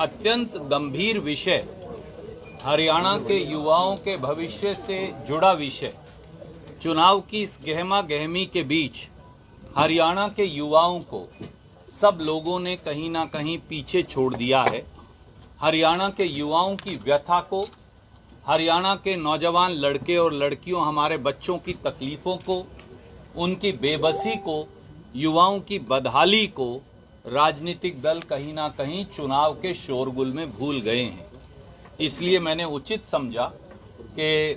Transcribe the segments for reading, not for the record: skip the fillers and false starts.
अत्यंत गंभीर विषय, हरियाणा के युवाओं के भविष्य से जुड़ा विषय, चुनाव की इस गहमा गहमी के बीच हरियाणा के युवाओं को सब लोगों ने कहीं ना कहीं पीछे छोड़ दिया है। हरियाणा के युवाओं की व्यथा को, हरियाणा के नौजवान लड़के और लड़कियों, हमारे बच्चों की तकलीफ़ों को, उनकी बेबसी को, युवाओं की बदहाली को राजनीतिक दल कहीं ना कहीं चुनाव के शोरगुल में भूल गए हैं। इसलिए मैंने उचित समझा कि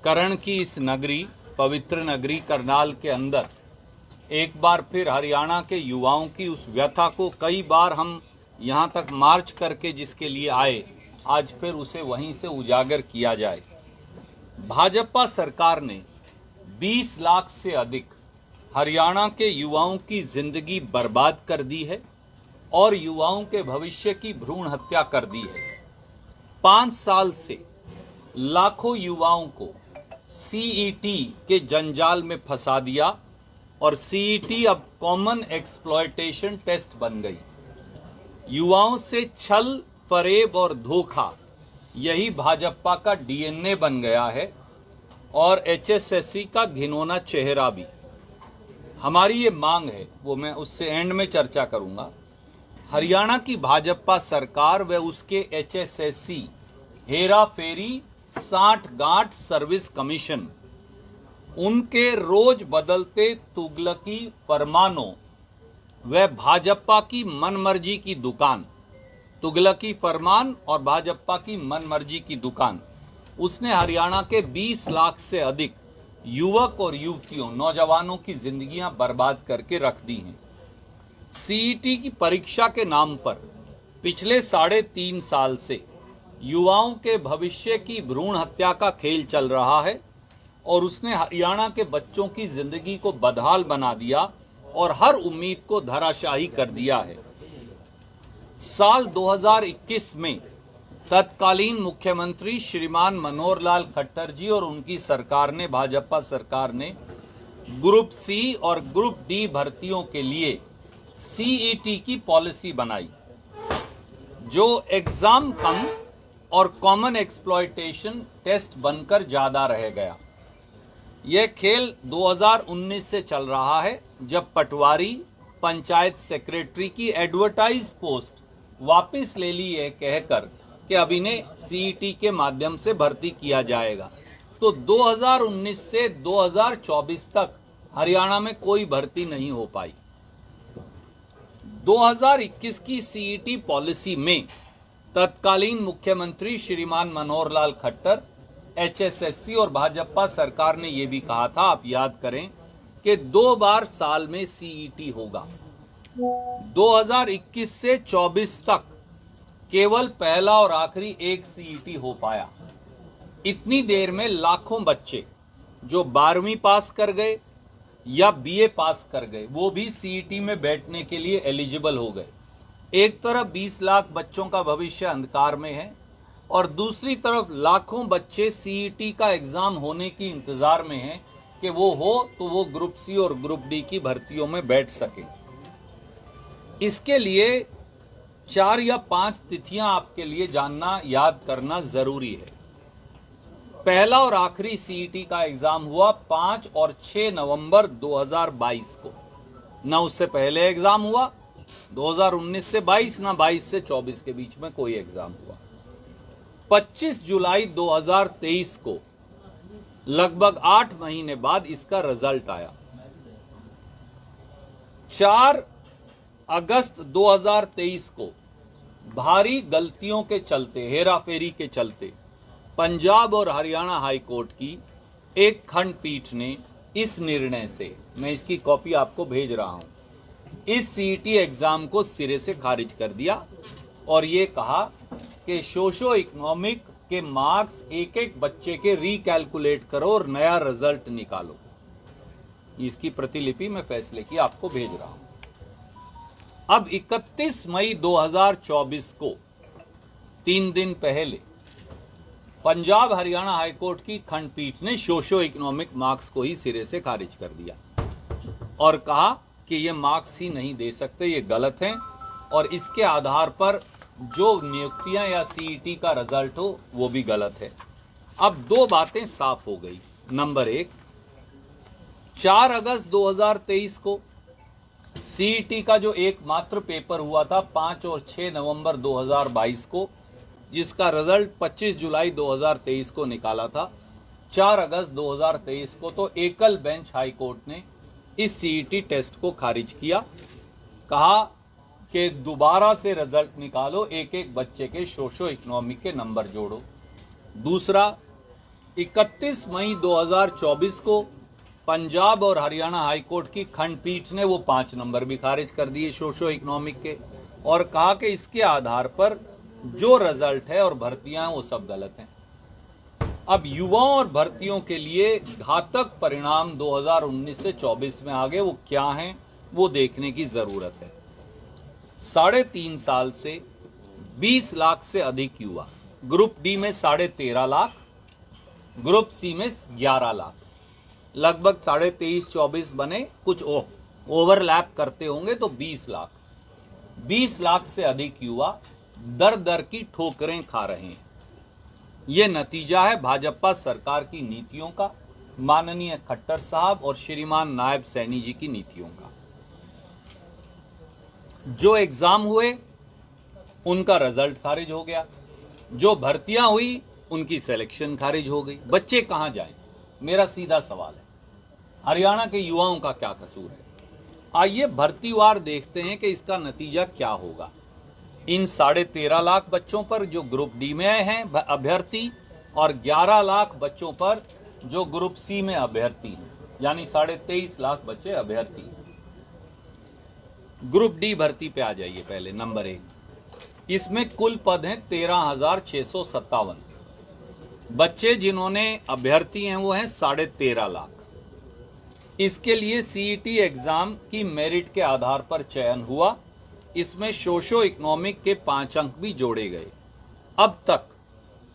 करण की इस नगरी, पवित्र नगरी करनाल के अंदर एक बार फिर हरियाणा के युवाओं की उस व्यथा को, कई बार हम यहाँ तक मार्च करके जिसके लिए आए, आज फिर उसे वहीं से उजागर किया जाए। भाजपा सरकार ने 20 लाख से अधिक हरियाणा के युवाओं की जिंदगी बर्बाद कर दी है और युवाओं के भविष्य की भ्रूण हत्या कर दी है। 5 साल से लाखों युवाओं को सीईटी के जंजाल में फंसा दिया और सीईटी अब कॉमन एक्सप्लॉयटेशन टेस्ट बन गई। युवाओं से छल, फरेब और धोखा, यही भाजपा का डीएनए बन गया है और एचएसएससी का घिनौना चेहरा भी। हमारी ये मांग है, वो मैं उससे एंड में चर्चा करूंगा। हरियाणा की भाजपा सरकार व उसके एचएसएससी हेरा फेरी, साठ-गांठ सर्विस कमीशन, उनके रोज बदलते तुगलकी फरमानों व भाजपा की मनमर्जी की दुकान, तुगलकी फरमान और भाजपा की मनमर्जी की दुकान, उसने हरियाणा के 20 लाख से अधिक युवक और युवतियों, नौजवानों की जिंदगियां बर्बाद करके रख दी हैं। सीईटी की परीक्षा के नाम पर पिछले 3.5 साल से युवाओं के भविष्य की भ्रूण हत्या का खेल चल रहा है और उसने हरियाणा के बच्चों की जिंदगी को बदहाल बना दिया और हर उम्मीद को धराशायी कर दिया है। साल 2021 में तत्कालीन मुख्यमंत्री श्रीमान मनोहर लाल खट्टर जी और उनकी सरकार ने, भाजपा सरकार ने, ग्रुप सी और ग्रुप डी भर्तियों के लिए सीईटी की पॉलिसी बनाई, जो एग्जाम कम और कॉमन एक्सप्लॉयटेशन टेस्ट बनकर ज़्यादा रह गया। यह खेल 2019 से चल रहा है, जब पटवारी पंचायत सेक्रेटरी की एडवर्टाइज पोस्ट वापस ले ली है कहकर कि अब इन्हें सीईटी के माध्यम से भर्ती किया जाएगा। तो 2019 से 2024 तक हरियाणा में कोई भर्ती नहीं हो पाई। 2021 की सीईटी पॉलिसी में तत्कालीन मुख्यमंत्री श्रीमान मनोहर लाल खट्टर, एचएसएससी और भाजपा सरकार ने यह भी कहा था, आप याद करें, कि 2 बार साल में सीईटी होगा। 2021 से 24 तक केवल पहला और आखिरी एक सीईटी हो पाया। इतनी देर में लाखों बच्चे जो 12वीं पास कर गए या बीए पास कर गए, वो भी सीईटी में बैठने के लिए एलिजिबल हो गए। एक तरफ 20 लाख बच्चों का भविष्य अंधकार में है और दूसरी तरफ लाखों बच्चे सीईटी का एग्जाम होने की इंतजार में हैं कि वो हो तो वो ग्रुप सी और ग्रुप डी की भर्तियों में बैठ सके। इसके लिए 4 या 5 तिथियां आपके लिए जानना, याद करना जरूरी है। पहला और आखिरी सीईटी का एग्जाम हुआ 5 और 6 नवंबर 2022 को। ना उससे पहले एग्जाम हुआ 2019 से 22, ना 22 से 24 के बीच में कोई एग्जाम हुआ। 25 जुलाई 2023 को, लगभग 8 महीने बाद इसका रिजल्ट आया। 4 अगस्त 2023 को भारी गलतियों के चलते, हेराफेरी के चलते, पंजाब और हरियाणा हाई कोर्ट की एक खंडपीठ ने इस निर्णय से, मैं इसकी कॉपी आपको भेज रहा हूं, इस सीईटी एग्जाम को सिरे से खारिज कर दिया और ये कहा कि सोशो इकोनॉमिक के मार्क्स एक एक बच्चे के रिकैलकुलेट करो और नया रिजल्ट निकालो। इसकी प्रतिलिपि मैं फैसले की आपको भेज रहा हूं। अब 31 मई 2024 को, 3 दिन पहले, पंजाब हरियाणा हाईकोर्ट की खंडपीठ ने सोशो इकोनॉमिक मार्क्स को ही सिरे से खारिज कर दिया और कहा कि ये मार्क्स ही नहीं दे सकते, ये गलत हैं और इसके आधार पर जो नियुक्तियां या सीईटी का रिजल्ट हो वो भी गलत है। अब दो बातें साफ हो गई। नंबर एक, 4 अगस्त 2023 को सीईटी का जो एकमात्र पेपर हुआ था 5 और 6 नवंबर 2022 को, जिसका रिजल्ट 25 जुलाई 2023 को निकाला था, 4 अगस्त 2023 को तो एकल बेंच हाई कोर्ट ने इस सीईटी टेस्ट को खारिज किया। कहा कि दोबारा से रिजल्ट निकालो, एक एक बच्चे के सोशो इकोनॉमिक के नंबर जोड़ो। दूसरा, 31 मई 2024 को पंजाब और हरियाणा हाई कोर्ट की खंडपीठ ने वो 5 नंबर भी खारिज कर दिए सोशो इकोनॉमिक के, और कहा कि इसके आधार पर जो रिजल्ट है और भर्तियां वो सब गलत हैं। अब युवाओं और भर्तियों के लिए घातक परिणाम 2019 से 24 में आ गए, वो क्या हैं वो देखने की जरूरत है। 3.5 साल से 20 लाख से अधिक युवा, ग्रुप डी में 13.5 लाख, ग्रुप सी में 11 लाख, लगभग 23-24 बने, कुछ ओवरलैप करते होंगे तो 20 लाख से अधिक युवा दर दर की ठोकरें खा रहे हैं। ये नतीजा है भाजपा सरकार की नीतियों का, माननीय खट्टर साहब और श्रीमान नायब सैनी जी की नीतियों का। जो एग्जाम हुए उनका रिजल्ट खारिज हो गया, जो भर्तियां हुई उनकी सिलेक्शन खारिज हो गई। बच्चे कहां जाएं? मेरा सीधा सवाल है, हरियाणा के युवाओं का क्या कसूर है? आइए भर्तीवार देखते हैं कि इसका नतीजा क्या होगा। इन 13.5 लाख बच्चों पर जो ग्रुप डी में हैं अभ्यर्थी, और 11 लाख बच्चों पर जो ग्रुप सी में अभ्यर्थी हैं, यानी 23.5 लाख बच्चे अभ्यर्थी हैं। ग्रुप डी भर्ती पे आ जाइए। पहले नंबर 1, इसमें कुल पद हैं 13,657 बच्चे, जिन्होंने अभ्यर्थी हैं वो हैं 13.5 लाख। इसके लिए सीईटी एग्जाम की मेरिट के आधार पर चयन हुआ। इसमें सोशो इकोनॉमिक के 5 अंक भी जोड़े गए। अब तक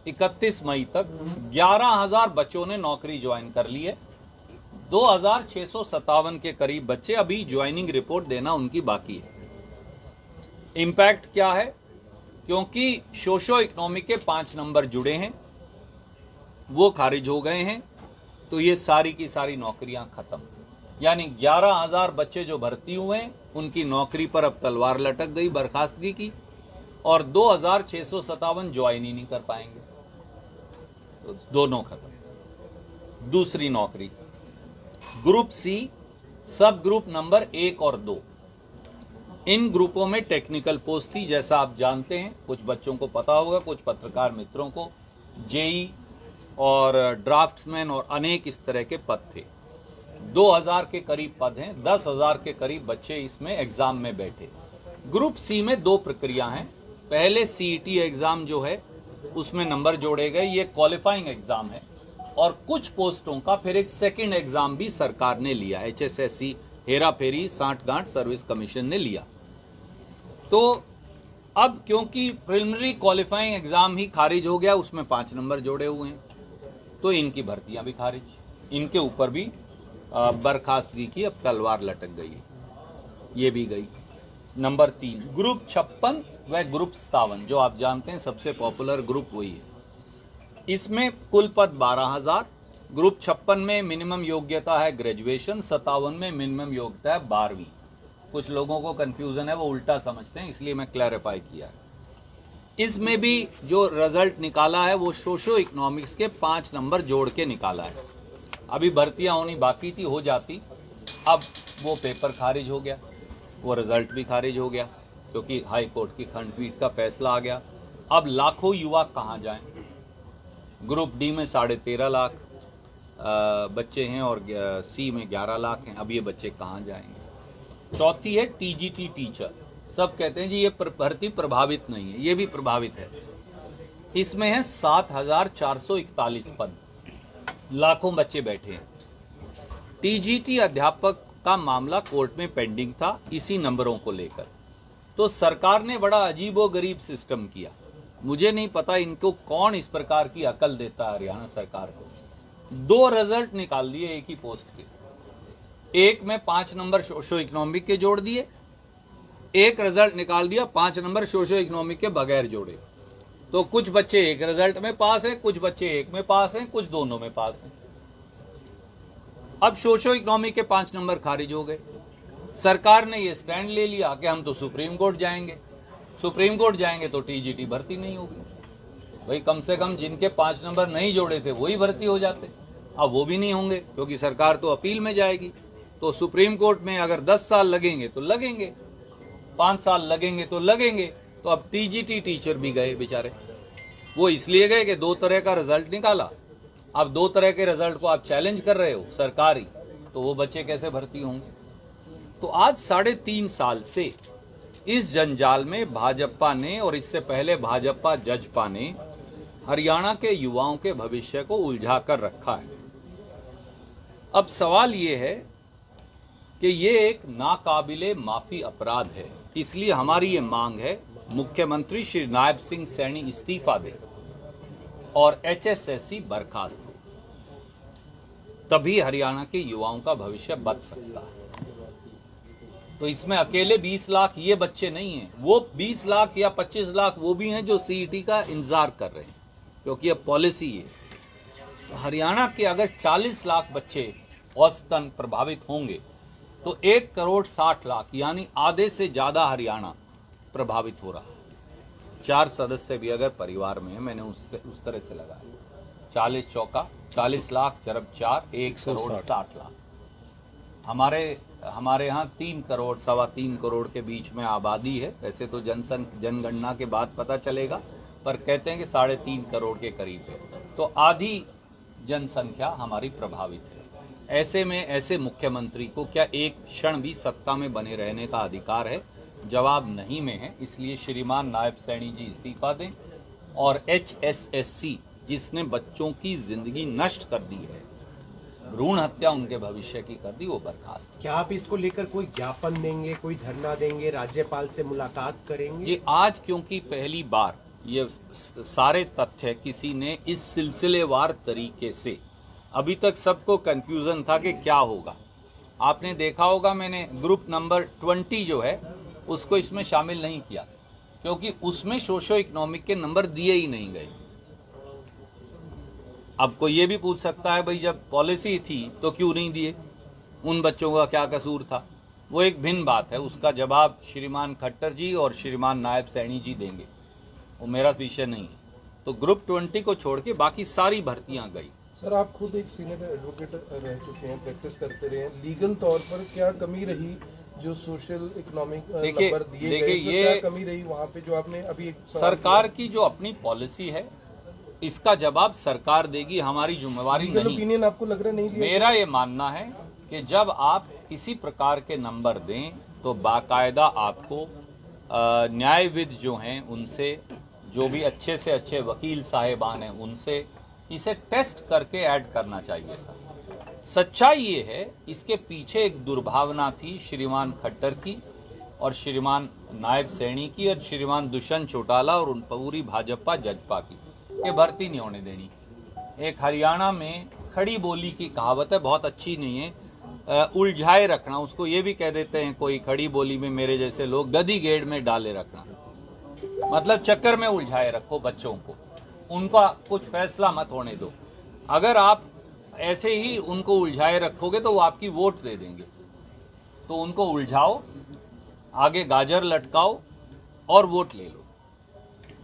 31 मई तक 11,000 बच्चों ने नौकरी ज्वाइन कर ली है। 2,657 के करीब बच्चे अभी ज्वाइनिंग रिपोर्ट देना उनकी बाकी है। इम्पैक्ट क्या है? क्योंकि सोशो इकोनॉमिक के 5 नंबर जुड़े हैं, वो खारिज हो गए हैं, तो ये सारी की सारी नौकरियां खत्म। यानी 11,000 बच्चे जो भर्ती हुए हैं उनकी नौकरी पर अब तलवार लटक गई बर्खास्तगी की, और 2,657 ज्वाइन ही नहीं कर पाएंगे, तो दोनों खत्म। दूसरी नौकरी, ग्रुप सी, सब ग्रुप नंबर 1 और 2, इन ग्रुपों में टेक्निकल पोस्ट थी। जैसा आप जानते हैं, कुछ बच्चों को पता होगा, कुछ पत्रकार मित्रों को, जेई और ड्राफ्ट्समैन और अनेक इस तरह के पद थे। 2,000 के करीब पद हैं, 10,000 के करीब बच्चे इसमें एग्जाम में बैठे। ग्रुप सी में 2 प्रक्रिया हैं। पहले सीईटी एग्जाम जो है उसमें नंबर जोड़े गए, ये क्वालिफाइंग एग्जाम है, और कुछ पोस्टों का फिर एक सेकंड एग्जाम भी सरकार ने लिया, HSSC हेरा फेरी सांठगांठ सर्विस कमीशन ने लिया। तो अब क्योंकि प्रिलिमिनरी क्वालिफाइंग एग्जाम ही खारिज हो गया, उसमें 5 नंबर जोड़े हुए हैं, तो इनकी भर्तियां भी खारिज, इनके ऊपर भी बर्खास्तगी की अब तलवार लटक गई है, ये भी गई। नंबर 3, ग्रुप 56 व ग्रुप 57, जो आप जानते हैं सबसे पॉपुलर ग्रुप वही है। इसमें कुल पद 12,000। ग्रुप 56 में मिनिमम योग्यता है ग्रेजुएशन, 57 में मिनिमम योग्यता है 12वीं। कुछ लोगों को कन्फ्यूज़न है, वो उल्टा समझते हैं, इसलिए मैं क्लैरिफाई किया है। इसमें भी जो रिजल्ट निकाला है वो सोशो इकोनॉमिक्स के 5 नंबर जोड़ के निकाला है। अभी भर्तियां होनी बाकी थी, हो जाती, अब वो पेपर खारिज हो गया, वो रिजल्ट भी खारिज हो गया, क्योंकि हाई कोर्ट की खंडपीठ का फैसला आ गया। अब लाखों युवा कहाँ जाएं? ग्रुप डी में 13.5 लाख बच्चे हैं और सी में 11 लाख हैं। अब ये बच्चे कहाँ जाएंगे? चौथी है टीजीटी टीचर। सब कहते हैं जी ये भर्ती प्रभावित नहीं है, ये भी प्रभावित है। इसमें है 7,441 पद, लाखों बच्चे बैठे हैं। टीजीटी अध्यापक का मामला कोर्ट में पेंडिंग था इसी नंबरों को लेकर, तो सरकार ने बड़ा अजीबोगरीब सिस्टम किया। मुझे नहीं पता इनको कौन इस प्रकार की अकल देता है हरियाणा सरकार को। 2 रिजल्ट निकाल दिए एक ही पोस्ट के, एक में 5 नंबर सोशो इकोनॉमिक के जोड़ दिए एक रिजल्ट निकाल दिया 5 नंबर सोशो इकोनॉमिक के बगैर जोड़े, तो कुछ बच्चे एक रिजल्ट में पास हैं, कुछ बच्चे एक में पास हैं, कुछ दोनों में पास हैं। अब सोशो इकोनॉमिक के 5 नंबर खारिज हो गए। सरकार ने ये स्टैंड ले लिया कि हम तो सुप्रीम कोर्ट जाएंगे, सुप्रीम कोर्ट जाएंगे तो टीजीटी भर्ती नहीं होगी। भाई कम से कम जिनके 5 नंबर नहीं जोड़े थे वही भर्ती हो जाते, अब वो भी नहीं होंगे क्योंकि सरकार तो अपील में जाएगी। तो सुप्रीम कोर्ट में अगर 10 साल लगेंगे तो लगेंगे, 5 साल लगेंगे तो लगेंगे। तो अब टीजीटी टीचर भी गए बेचारे, वो इसलिए गए कि 2 तरह का रिजल्ट निकाला। अब 2 तरह के रिजल्ट को आप चैलेंज कर रहे हो सरकारी, तो वो बच्चे कैसे भर्ती होंगे। तो आज 3.5 साल से इस जंजाल में भाजपा ने और इससे पहले भाजपा जजपा ने हरियाणा के युवाओं के भविष्य को उलझा कर रखा है। अब सवाल ये है कि ये एक नाकाबिले माफी अपराध है, इसलिए हमारी ये मांग है मुख्यमंत्री श्री नायब सिंह सैनी इस्तीफा दें और HSSC बर्खास्त हो, तभी हरियाणा के युवाओं का भविष्य बच सकता है। तो इसमें अकेले 20 लाख ये बच्चे नहीं हैं, वो 20 लाख या 25 लाख वो भी हैं जो CET का इंतजार कर रहे हैं, क्योंकि अब पॉलिसी है। तो हरियाणा के अगर 40 लाख बच्चे औसतन प्रभावित होंगे तो 1,60 लाख यानी आधे से ज़्यादा हरियाणा प्रभावित हो रहा है। 4 सदस्य भी अगर परिवार में है, मैंने उस तरह से लगाया, 40 चौका 40 लाख चरब 4 1,60 लाख। हमारे यहाँ 3 करोड़ 3.25 करोड़ के बीच में आबादी है। वैसे तो जनगणना के बाद पता चलेगा, पर कहते हैं कि 3.5 करोड़ के करीब है। तो आधी जनसंख्या हमारी प्रभावित है। ऐसे में ऐसे मुख्यमंत्री को क्या एक क्षण भी सत्ता में बने रहने का अधिकार है? जवाब नहीं में है। इसलिए श्रीमान नायब सैनी जी इस्तीफा दें और HSSC जिसने बच्चों की जिंदगी नष्ट कर दी है, भ्रूण हत्या उनके भविष्य की कर दी, वो बर्खास्त। क्या आप इसको लेकर कोई ज्ञापन देंगे, कोई धरना देंगे, राज्यपाल से मुलाकात करेंगे? जी, आज क्योंकि पहली बार ये सारे तथ्य किसी ने इस सिलसिलेवार तरीके से, अभी तक सबको कंफ्यूजन था कि क्या होगा। आपने देखा होगा मैंने ग्रुप नंबर 20 जो है उसको इसमें शामिल नहीं किया, क्योंकि उसमें सोशो इकोनॉमिक के नंबर दिए ही नहीं गए। अब कोई ये भी पूछ सकता है भाई जब पॉलिसी थी तो क्यों नहीं दिए, उन बच्चों का क्या कसूर था? वो एक भिन्न बात है, उसका जवाब श्रीमान खट्टर जी और श्रीमान नायब सैनी जी देंगे, वो मेरा विषय नहीं है। तो ग्रुप 20 को छोड़ के बाकी सारी भर्तियां गई। सर, आप खुद एक सीनियर एडवोकेट रह चुके हैं, प्रैक्टिस करते रहे हैं, लीगल तौर पर क्या कमी रही जो सोशल इकोनॉमिक नंबर दिए गए, ये क्या कमी रही वहाँ पे जो आपने अभी सरकार की जो अपनी पॉलिसी है इसका जवाब सरकार देगी, हमारी जिम्मेवारी नहीं। ओपिनियन आपको लग रहा नहीं? मेरा ये मानना है कि जब आप किसी प्रकार के नंबर दें तो बाकायदा आपको न्यायविद जो हैं उनसे, जो भी अच्छे से अच्छे वकील साहिबान हैं उनसे इसे टेस्ट करके ऐड करना चाहिए था। सच्चाई ये है, इसके पीछे एक दुर्भावना थी श्रीमान खट्टर की और श्रीमान नायब सैनी की और श्रीमान दुष्यंत चौटाला और उन पूरी भाजपा जजपा की, ये भर्ती नहीं होने देनी। एक हरियाणा में खड़ी बोली की कहावत है, बहुत अच्छी नहीं है, उलझाए रखना, उसको ये भी कह देते हैं कोई खड़ी बोली में मेरे जैसे लोग, गधी गेड़ में डाले रखना, मतलब चक्कर में उलझाए रखो बच्चों को, उनका कुछ फैसला मत होने दो। अगर आप ऐसे ही उनको उलझाए रखोगे तो वो आपकी वोट दे देंगे। तो उनको उलझाओ, आगे गाजर लटकाओ और वोट ले लो।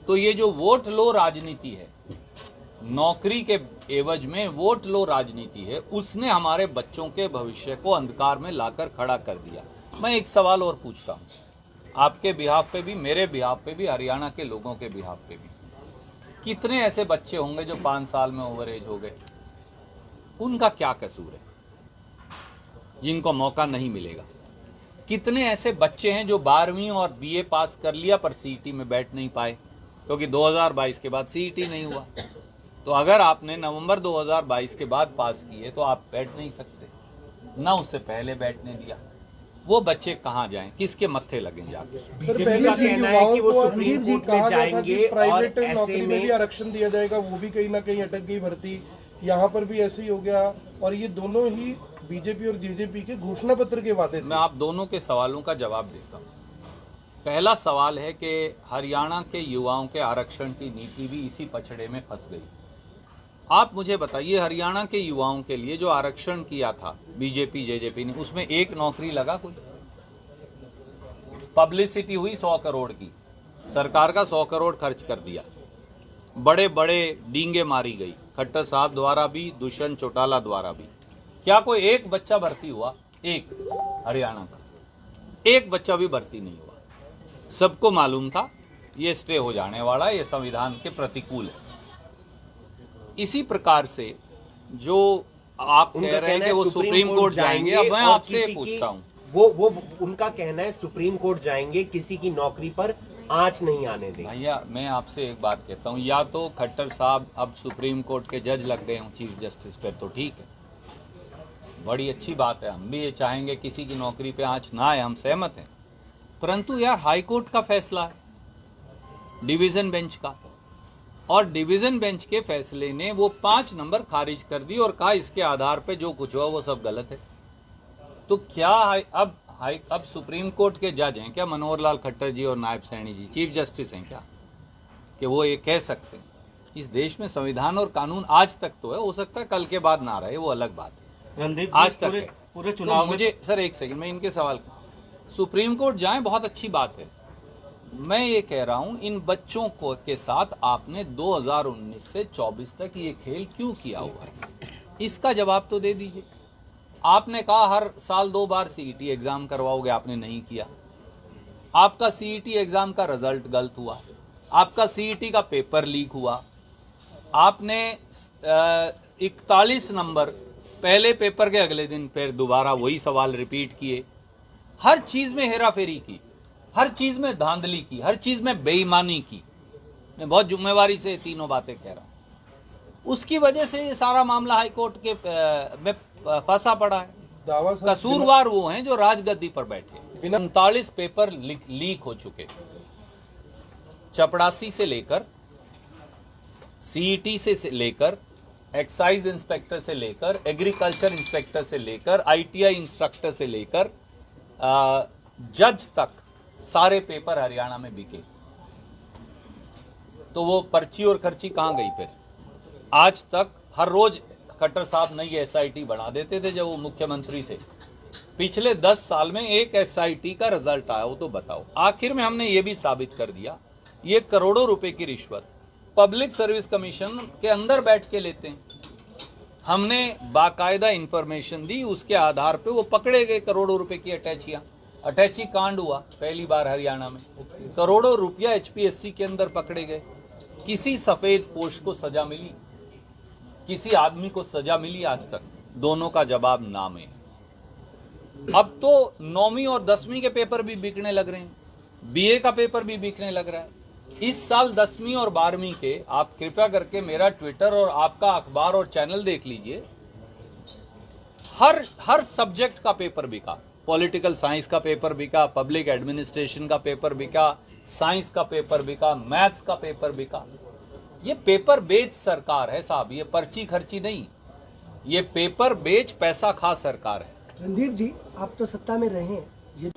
तो ये जो वोट लो राजनीति है, नौकरी के एवज में वोट लो राजनीति है, उसने हमारे बच्चों के भविष्य को अंधकार में लाकर खड़ा कर दिया। मैं एक सवाल और पूछता हूँ, आपके बिहाफ पे भी, मेरे बिहाफ पे भी, हरियाणा के लोगों के बिहाफ पे भी, कितने ऐसे बच्चे होंगे जो 5 साल में ओवर एज हो गए? उनका क्या कसूर है जिनको मौका नहीं मिलेगा? कितने ऐसे बच्चे हैं जो 12वीं और BA पास कर लिया पर CET में बैठ नहीं पाए, क्योंकि 2022 के बाद CET नहीं हुआ। तो अगर आपने नवंबर 2022 के बाद पास किए तो आप बैठ नहीं सकते, ना उससे पहले बैठने दिया। वो बच्चे कहाँ जाएं, किसके मत्थे लगें जाके? सर, पहले कहना है कि वो सुप्रीम कोर्ट में जाएंगे, प्राइवेट नौकरी में भी आरक्षण दिया जाएगा, वो भी कहीं ना कहीं अटक गई भर्ती, यहाँ पर भी ऐसे ही हो गया। और ये दोनों ही बीजेपी और JJP के घोषणा पत्र के वादे थे। मैं आप दोनों के सवालों का जवाब देता हूँ। पहला सवाल है कि हरियाणा के युवाओं के आरक्षण की नीति भी इसी पछड़े में फंस गई। आप मुझे बताइए, हरियाणा के युवाओं के लिए जो आरक्षण किया था बीजेपी जेजेपी ने, उसमें एक नौकरी लगा कोई? पब्लिसिटी हुई 100 करोड़ की, सरकार का 100 करोड़ खर्च कर दिया, बड़े बड़े डींगे मारी गई, खट्टर साहब द्वारा भी, दुष्यंत चौटाला द्वारा भी। क्या कोई एक बच्चा भर्ती हुआ? एक हरियाणा का एक बच्चा भी भर्ती नहीं हुआ। सबको मालूम था ये स्टे हो जाने वाला, ये संविधान के प्रतिकूल है। इसी प्रकार से जो आप कह रहे हैं कि वो सुप्रीम कोर्ट जाएंगे, अब मैं आपसे पूछता हूँ, वो उनका कहना है सुप्रीम कोर्ट जाएंगे, किसी की नौकरी पर आंच नहीं आने देंगे। भैया मैं आपसे एक बात कहता हूँ, या तो खट्टर साहब अब सुप्रीम कोर्ट के जज लग गए हों चीफ जस्टिस पर, तो ठीक है, बड़ी अच्छी बात है, हम भी ये चाहेंगे किसी की नौकरी पे आंच ना आए, हम सहमत हैं। परंतु यार हाई कोर्ट का फैसला है, डिवीज़न बेंच का, और डिवीज़न बेंच के फैसले ने वो 5 नंबर खारिज कर दी और कहा इसके आधार पे जो कुछ हुआ वो सब गलत है। तो क्या अब सुप्रीम कोर्ट के जज हैं क्या मनोहर लाल खट्टर जी और नायब सैनी जी, चीफ जस्टिस हैं क्या, कि वो ये कह सकते हैं? इस देश में संविधान और कानून आज तक तो है, हो सकता है कल के बाद ना रहे, वो अलग बात है, आज तक है। पूरे चुनाव तो मुझे सर एक सेकंड, मैं इनके सवाल, सुप्रीम कोर्ट जाएं बहुत अच्छी बात है, मैं ये कह रहा हूं इन बच्चों को के साथ आपने 2019 से 24 तक ये खेल क्यों किया हुआ है? इसका जवाब तो दे दीजिए। आपने कहा हर साल 2 बार सीईटी एग्जाम करवाओगे, आपने नहीं किया। आपका सीईटी एग्जाम का रिजल्ट गलत हुआ, आपका सीईटी का पेपर लीक हुआ, आपने 41 नंबर पहले पेपर के अगले दिन फिर दोबारा वही सवाल रिपीट किए, हर चीज में हेराफेरी की, हर चीज में धांधली की, हर चीज में बेईमानी की। मैं बहुत जिम्मेवारी से तीनों बातें कह रहा हूं। उसकी वजह से ये सारा मामला हाई कोर्ट के में फंसा पड़ा है। दावा कसूरवार वो हैं जो राजगद्दी पर बैठे। 39 पेपर लीक हो चुके, चपड़ासी से लेकर, सीईटी से लेकर, एक्साइज इंस्पेक्टर से लेकर, एग्रीकल्चर इंस्पेक्टर से लेकर, आईटीआई इंस्ट्रक्टर से लेकर जज तक सारे पेपर हरियाणा में बिके। तो वो पर्ची और खर्ची कहाँ गई फिर? आज तक हर रोज खट्टर साहब नई एसआईटी बढ़ा देते थे जब वो मुख्यमंत्री थे। पिछले 10 साल में एक एसआईटी का रिजल्ट आया हो तो बताओ। आखिर में हमने ये भी साबित कर दिया, ये करोड़ों रुपए की रिश्वत पब्लिक सर्विस कमीशन के अंदर बैठ के लेते हैं। हमने बाकायदा इंफॉर्मेशन दी, उसके आधार पे वो पकड़े गए करोड़ों रुपए की अटैचियाँ। अटैची कांड हुआ पहली बार हरियाणा में, करोड़ों रुपया एचपीएससी के अंदर पकड़े गए। किसी सफेद पोश को सजा मिली, किसी आदमी को सजा मिली आज तक? दोनों का जवाब ना में। अब तो 9वीं और 10वीं के पेपर भी बिकने लग रहे हैं, बीए का पेपर भी बिकने लग रहा है। इस साल 10वीं और 12वीं के, आप कृपया करके मेरा ट्विटर और आपका अखबार और चैनल देख लीजिए, हर सब्जेक्ट का पेपर बिका। पॉलिटिकल साइंस का पेपर बिका, पब्लिक एडमिनिस्ट्रेशन का पेपर बिका, साइंस का पेपर बिका, मैथ्स का पेपर बिका। ये पेपर बेच सरकार है साहब, ये पर्ची खर्ची नहीं, ये पेपर बेच पैसा खा सरकार है। रणदीप जी, आप तो सत्ता में रहे हैं, ये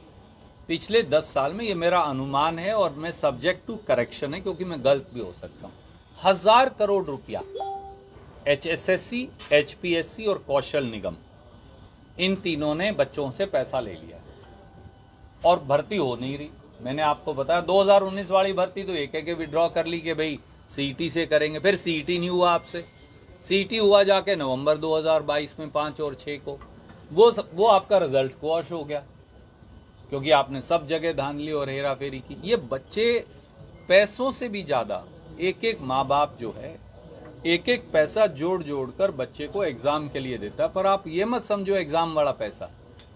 पिछले 10 साल में, ये मेरा अनुमान है और मैं सब्जेक्ट टू करेक्शन है क्योंकि मैं गलत भी हो सकता हूँ, 1000 करोड़ रुपया एचएसएससी, एचपीएससी और कौशल निगम, इन तीनों ने बच्चों से पैसा ले लिया और भर्ती हो नहीं रही। मैंने आपको बताया 2019 वाली भर्ती तो एक एक विड्रॉ कर ली कि भाई सीईटी से करेंगे, फिर सीईटी नहीं हुआ आपसे, सीईटी हुआ जाके नवंबर 2022 में 5 और 6 को, वो आपका रिजल्ट क्वॉश हो गया क्योंकि आपने सब जगह धांधली और हेरा फेरी की। ये बच्चे पैसों से भी ज़्यादा, एक एक माँ बाप जो है एक एक पैसा जोड़ जोड़ कर बच्चे को एग्ज़ाम के लिए देता है। पर आप ये मत समझो एग्ज़ाम वाला पैसा,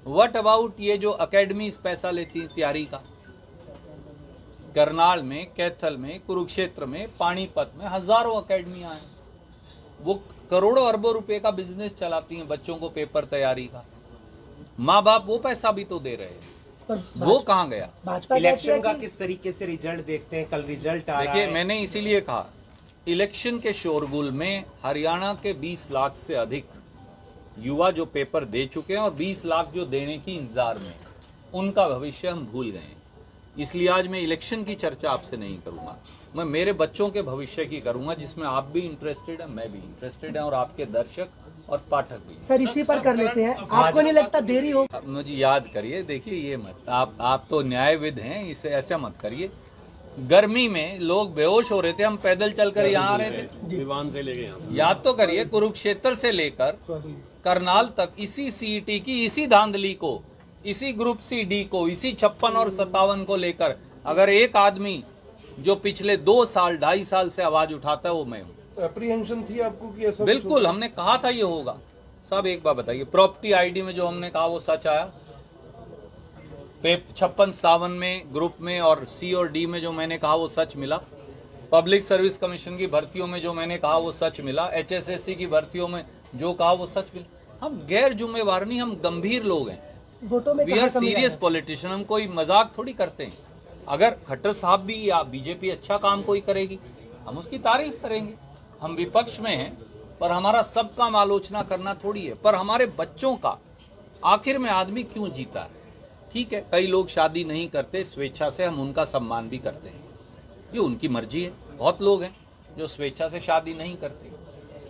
व्हाट अबाउट ये जो अकेडमीज पैसा लेती हैं तैयारी का, करनाल में, कैथल में, कुरुक्षेत्र में, पानीपत में हज़ारों अकेडमियाँ हैं, वो करोड़ों अरबों रुपए का बिजनेस चलाती हैं बच्चों को पेपर तैयारी का। माँ बाप वो पैसा भी तो दे रहे हैं, वो कहाँ गया? भाजपा इलेक्शन का किस तरीके से रिजल्ट देखते हैं? कल रिजल्ट आ रहा है। देखिए, मैंने इसीलिए कहा इलेक्शन के शोरगुल में हरियाणा के 20 लाख से अधिक युवा जो पेपर दे चुके हैं और 20 लाख जो देने की इंतजार में, उनका भविष्य हम भूल गए हैं। इसलिए आज मैं इलेक्शन की चर्चा आपसे नहीं करूंगा, मैं मेरे बच्चों के भविष्य की करूंगा, जिसमें आप भी इंटरेस्टेड हैं, मैं भी इंटरेस्टेड हैं और आपके दर्शक और पाठक भी। सर इसी पर कर लेते हैं, आपको नहीं लगता देरी हो? मुझे याद करिए, देखिए ये मत आप तो न्यायविद हैं, इसे ऐसे मत करिए। गर्मी में लोग बेहोश हो रहे थे, हम पैदल चलकर यहाँ आ रहे थे, विमान से लेके यहाँ। याद तो करिए, कुरुक्षेत्र से लेकर करनाल तक इसी सीईटी की इसी धांधली को, इसी ग्रुप सी डी को, इसी 56 और 57 को लेकर अगर एक आदमी जो पिछले 2 साल 2.5 साल से आवाज उठाता है वो मैं हूँ। अप्रीहेंशन थी आपको कि ऐसा? बिल्कुल, हमने कहा था ये होगा। सब एक बार बताइए, प्रॉपर्टी आईडी में जो हमने कहा वो सच आया? 56-57 में ग्रुप में और सी और डी में जो मैंने कहा वो सच मिला? पब्लिक सर्विस कमीशन की भर्तियों में जो मैंने कहा वो सच मिला? HSSC की भर्तियों में जो कहा वो सच मिला? हम गैर जुम्मेवार नहीं, हम गंभीर लोग हैं, वोटों में वी आर सीरियस पॉलिटिशियन, हम कोई मजाक थोड़ी करते हैं। अगर खट्टर साहब भी या बीजेपी अच्छा काम कोई करेगी हम उसकी तारीफ करेंगे, हम विपक्ष में हैं, पर हमारा सब काम आलोचना करना थोड़ी है। पर हमारे बच्चों का आखिर में आदमी क्यों जीता है? ठीक है, कई लोग शादी नहीं करते स्वेच्छा से, हम उनका सम्मान भी करते हैं, ये उनकी मर्जी है। बहुत लोग हैं जो स्वेच्छा से शादी नहीं करते,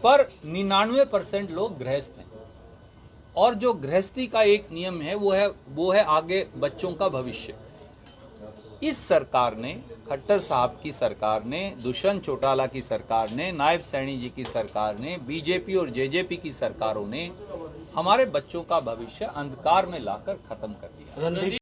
पर 99% लोग गृहस्थ हैं, और जो गृहस्थी का एक नियम है वो है आगे बच्चों का भविष्य। इस सरकार ने, खट्टर साहब की सरकार ने, दुष्यंत चौटाला की सरकार ने, नायब सैनी जी की सरकार ने, बीजेपी और जेजेपी की सरकारों ने हमारे बच्चों का भविष्य अंधकार में लाकर खत्म कर दिया।